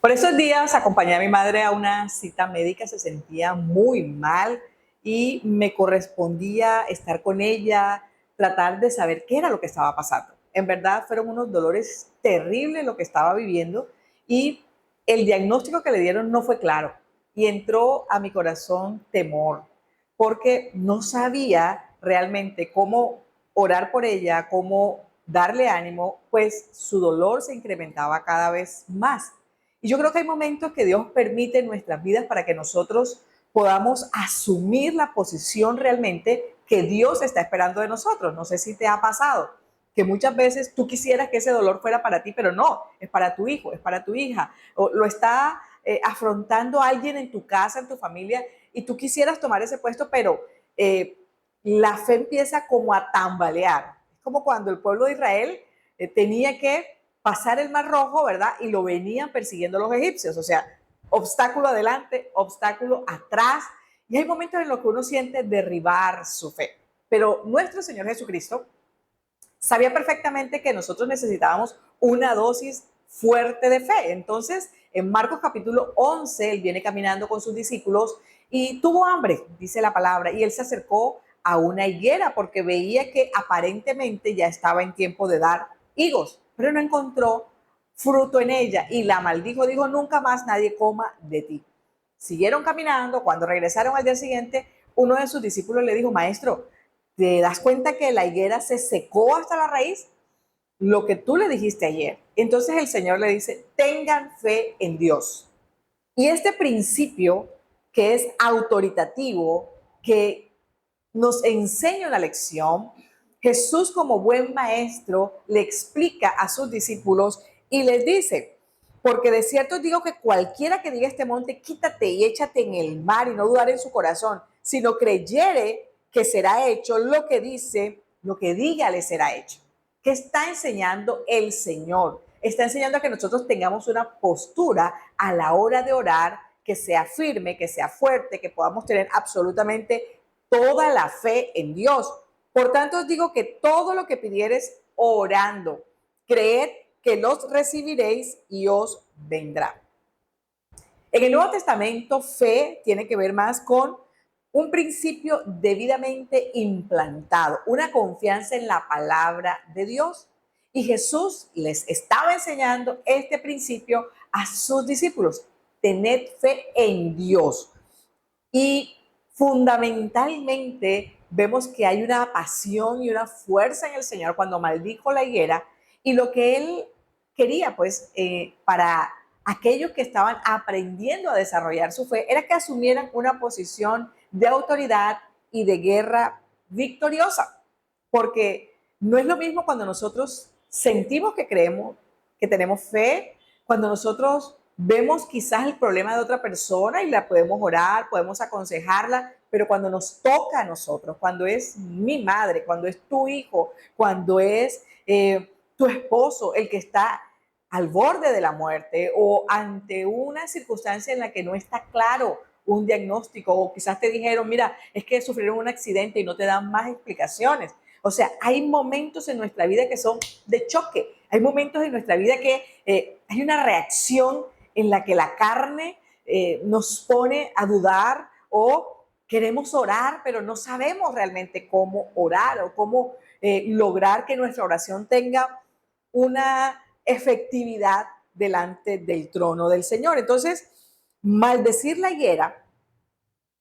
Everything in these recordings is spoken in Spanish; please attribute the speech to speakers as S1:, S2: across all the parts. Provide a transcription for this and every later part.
S1: Por esos días acompañé a mi madre a una cita médica, se sentía muy mal y me correspondía estar con ella, tratar de saber qué era lo que estaba pasando. En verdad fueron unos dolores terribles lo que estaba viviendo y el diagnóstico que le dieron no fue claro y entró a mi corazón temor porque no sabía realmente cómo orar por ella, cómo darle ánimo, pues su dolor se incrementaba cada vez más. Y yo creo que hay momentos que Dios permite en nuestras vidas para que nosotros podamos asumir la posición realmente que Dios está esperando de nosotros. No sé si te ha pasado que muchas veces tú quisieras que ese dolor fuera para ti, pero no, es para tu hijo, es para tu hija, o lo está afrontando alguien en tu casa, en tu familia, y tú quisieras tomar ese puesto, pero la fe empieza como a tambalear. Es como cuando el pueblo de Israel tenía que pasar el Mar Rojo, ¿verdad? Y lo venían persiguiendo los egipcios, o sea, obstáculo adelante, obstáculo atrás, y hay momentos en los que uno siente derribar su fe. Pero nuestro Señor Jesucristo sabía perfectamente que nosotros necesitábamos una dosis fuerte de fe. Entonces, en Marcos capítulo 11, él viene caminando con sus discípulos y tuvo hambre, dice la palabra, y él se acercó a una higuera porque veía que aparentemente ya estaba en tiempo de dar higos, pero no encontró fruto en ella y la maldijo, dijo, nunca más nadie coma de ti. Siguieron caminando, cuando regresaron al día siguiente, uno de sus discípulos le dijo, maestro, ¿te das cuenta que la higuera se secó hasta la raíz? Lo que tú le dijiste ayer. Entonces el Señor le dice, tengan fe en Dios. Y este principio que es autoritativo, que nos enseña una lección, Jesús como buen maestro le explica a sus discípulos y les dice, porque de cierto os digo que cualquiera que diga a este monte, quítate y échate en el mar y no dudar en su corazón, sino creyere que será hecho lo que dice, lo que diga le será hecho. ¿Qué está enseñando el Señor? Está enseñando a que nosotros tengamos una postura a la hora de orar que sea firme, que sea fuerte, que podamos tener absolutamente toda la fe en Dios. Por tanto, os digo que todo lo que pidieres orando, creed que los recibiréis y os vendrá. En el Nuevo Testamento, fe tiene que ver más con un principio debidamente implantado, una confianza en la palabra de Dios. Y Jesús les estaba enseñando este principio a sus discípulos. Tened fe en Dios. Y fundamentalmente vemos que hay una pasión y una fuerza en el Señor cuando maldijo la higuera y lo que Él quería pues para aquellos que estaban aprendiendo a desarrollar su fe era que asumieran una posición de autoridad y de guerra victoriosa, porque no es lo mismo cuando nosotros sentimos que creemos, que tenemos fe, cuando nosotros vemos quizás el problema de otra persona y la podemos orar, podemos aconsejarla, pero cuando nos toca a nosotros, cuando es mi madre, cuando es tu hijo, cuando es tu esposo el que está al borde de la muerte o ante una circunstancia en la que no está claro un diagnóstico o quizás te dijeron, mira, es que sufrieron un accidente y no te dan más explicaciones. O sea, hay momentos en nuestra vida que son de choque, hay momentos en nuestra vida que hay una reacción en la que la carne nos pone a dudar o queremos orar, pero no sabemos realmente cómo orar o cómo lograr que nuestra oración tenga una efectividad delante del trono del Señor. Entonces, maldecir la higuera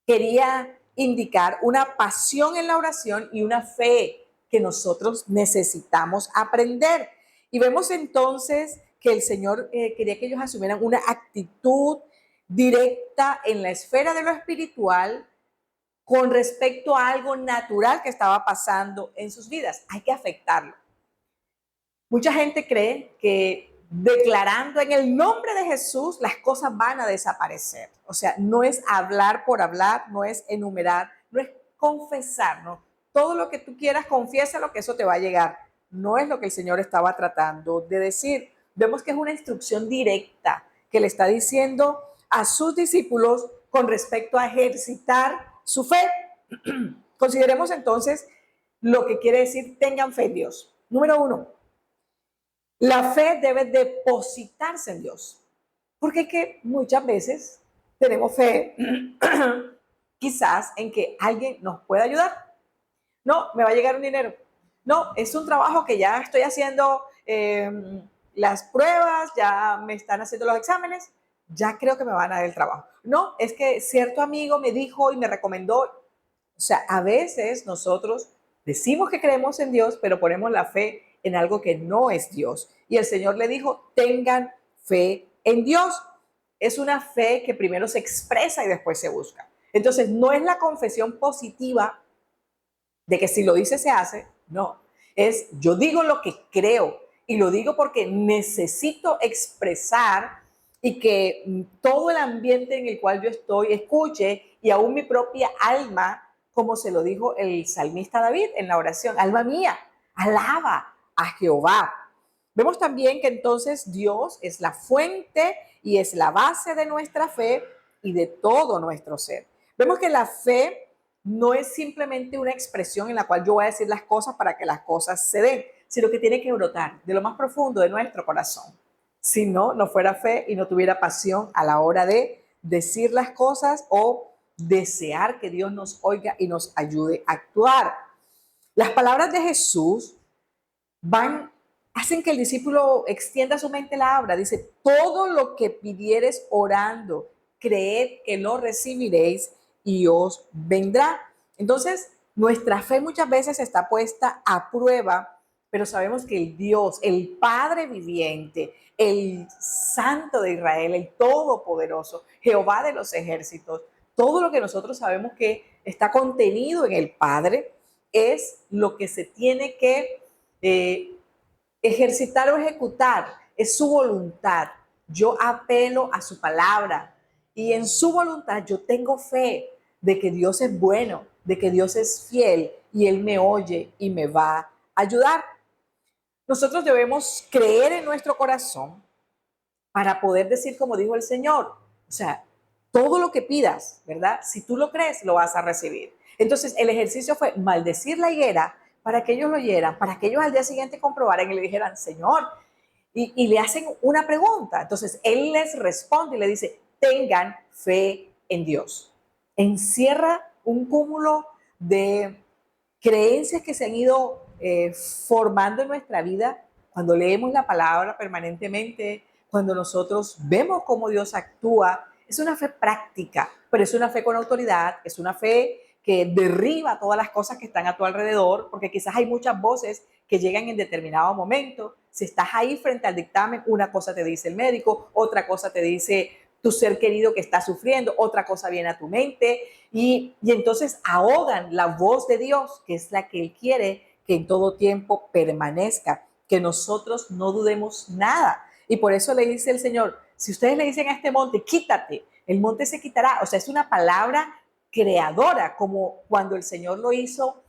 S1: quería indicar una pasión en la oración y una fe que nosotros necesitamos aprender. Y vemos entonces que el Señor quería que ellos asumieran una actitud directa en la esfera de lo espiritual con respecto a algo natural que estaba pasando en sus vidas. Hay que afectarlo. Mucha gente cree que declarando en el nombre de Jesús las cosas van a desaparecer. O sea, no es hablar por hablar, no es enumerar, no es confesar, ¿no? Todo lo que tú quieras, confiesa lo que eso te va a llegar. No es lo que el Señor estaba tratando de decir. Vemos que es una instrucción directa que le está diciendo a sus discípulos con respecto a ejercitar su fe. Consideremos entonces lo que quiere decir tengan fe en Dios. Número uno, la fe debe depositarse en Dios. Porque es que muchas veces tenemos fe quizás en que alguien nos pueda ayudar. No, me va a llegar un dinero. No, es un trabajo que ya estoy haciendo las pruebas, ya me están haciendo los exámenes, ya creo que me van a dar el trabajo. No, es que cierto amigo me dijo y me recomendó. O sea, a veces nosotros decimos que creemos en Dios, pero ponemos la fe en algo que no es Dios. Y el Señor le dijo, tengan fe en Dios. Es una fe que primero se expresa y después se busca. Entonces, no es la confesión positiva de que si lo dice se hace, no. Es yo digo lo que creo y lo digo porque necesito expresar y que todo el ambiente en el cual yo estoy escuche y aún mi propia alma, como se lo dijo el salmista David en la oración, alma mía, alaba a Jehová. Vemos también que entonces Dios es la fuente y es la base de nuestra fe y de todo nuestro ser. Vemos que la fe no es simplemente una expresión en la cual yo voy a decir las cosas para que las cosas se den, sino que tiene que brotar de lo más profundo de nuestro corazón. Si no, no fuera fe y no tuviera pasión a la hora de decir las cosas o desear que Dios nos oiga y nos ayude a actuar. Las palabras de Jesús hacen que el discípulo extienda su mente, la abra. Dice, todo lo que pidieres orando, creed que lo recibiréis y os vendrá. Entonces, nuestra fe muchas veces está puesta a prueba, pero sabemos que el Dios, el Padre viviente, el Santo de Israel, el Todopoderoso, Jehová de los ejércitos, todo lo que nosotros sabemos que está contenido en el Padre es lo que se tiene que ejercitar o ejecutar, es su voluntad. Yo apelo a su palabra y en su voluntad yo tengo fe de que Dios es bueno, de que Dios es fiel y Él me oye y me va a ayudar. Nosotros debemos creer en nuestro corazón para poder decir como dijo el Señor, o sea, todo lo que pidas, ¿verdad? Si tú lo crees, lo vas a recibir. Entonces, el ejercicio fue maldecir la higuera para que ellos lo oyeran, para que ellos al día siguiente comprobaran y le dijeran, Señor, y le hacen una pregunta. Entonces, Él les responde y le dice, tengan fe en Dios. Encierra un cúmulo de creencias que se han ido formando en nuestra vida cuando leemos la palabra permanentemente, cuando nosotros vemos cómo Dios actúa. Es una fe práctica, pero es una fe con autoridad, es una fe que derriba todas las cosas que están a tu alrededor, porque quizás hay muchas voces que llegan en determinado momento. Si estás ahí frente al dictamen, una cosa te dice el médico, otra cosa te dice tu ser querido que está sufriendo, otra cosa viene a tu mente y entonces ahogan la voz de Dios, que es la que Él quiere que en todo tiempo permanezca, que nosotros no dudemos nada. Y por eso le dice el Señor, si ustedes le dicen a este monte, quítate, el monte se quitará. O sea, es una palabra creadora, como cuando el Señor lo hizo,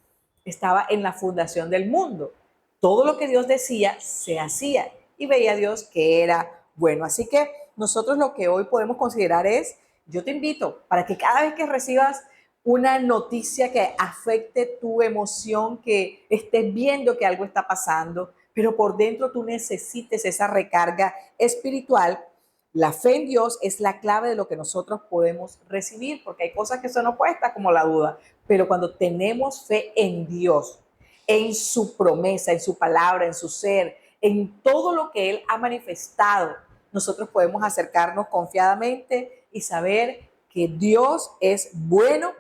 S1: estaba en la fundación del mundo. Todo lo que Dios decía se hacía y veía a Dios que era bueno. Así que nosotros lo que hoy podemos considerar es, yo te invito para que cada vez que recibas una noticia que afecte tu emoción, que estés viendo que algo está pasando, pero por dentro tú necesites esa recarga espiritual, la fe en Dios es la clave de lo que nosotros podemos recibir, porque hay cosas que son opuestas como la duda, pero cuando tenemos fe en Dios, en su promesa, en su palabra, en su ser, en todo lo que Él ha manifestado, nosotros podemos acercarnos confiadamente y saber que Dios es bueno.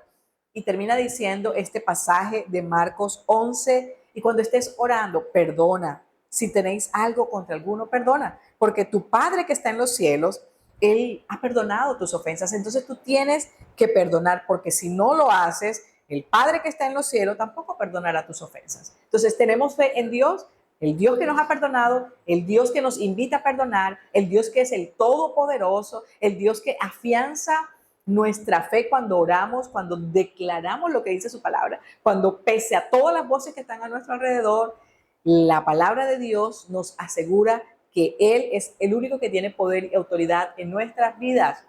S1: Y termina diciendo este pasaje de Marcos 11, y cuando estés orando, perdona. Si tenéis algo contra alguno, perdona, porque tu Padre que está en los cielos, Él ha perdonado tus ofensas. Entonces tú tienes que perdonar, porque si no lo haces, el Padre que está en los cielos tampoco perdonará tus ofensas. Entonces tenemos fe en Dios, el Dios que nos ha perdonado, el Dios que nos invita a perdonar, el Dios que es el Todopoderoso, el Dios que afianza nuestra fe cuando oramos, cuando declaramos lo que dice su palabra, cuando pese a todas las voces que están a nuestro alrededor, la palabra de Dios nos asegura que Él es el único que tiene poder y autoridad en nuestras vidas.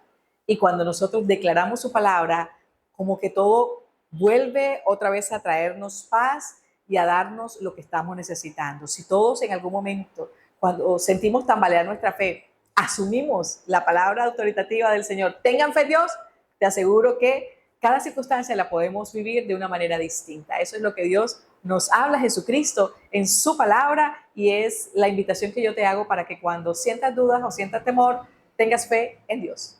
S1: Y cuando nosotros declaramos su palabra, como que todo vuelve otra vez a traernos paz y a darnos lo que estamos necesitando. Si todos en algún momento, cuando sentimos tambalear nuestra fe, asumimos la palabra autoritativa del Señor, tengan fe en Dios, te aseguro que cada circunstancia la podemos vivir de una manera distinta. Eso es lo que Dios nos habla, Jesucristo, en su palabra, y es la invitación que yo te hago para que cuando sientas dudas o sientas temor, tengas fe en Dios.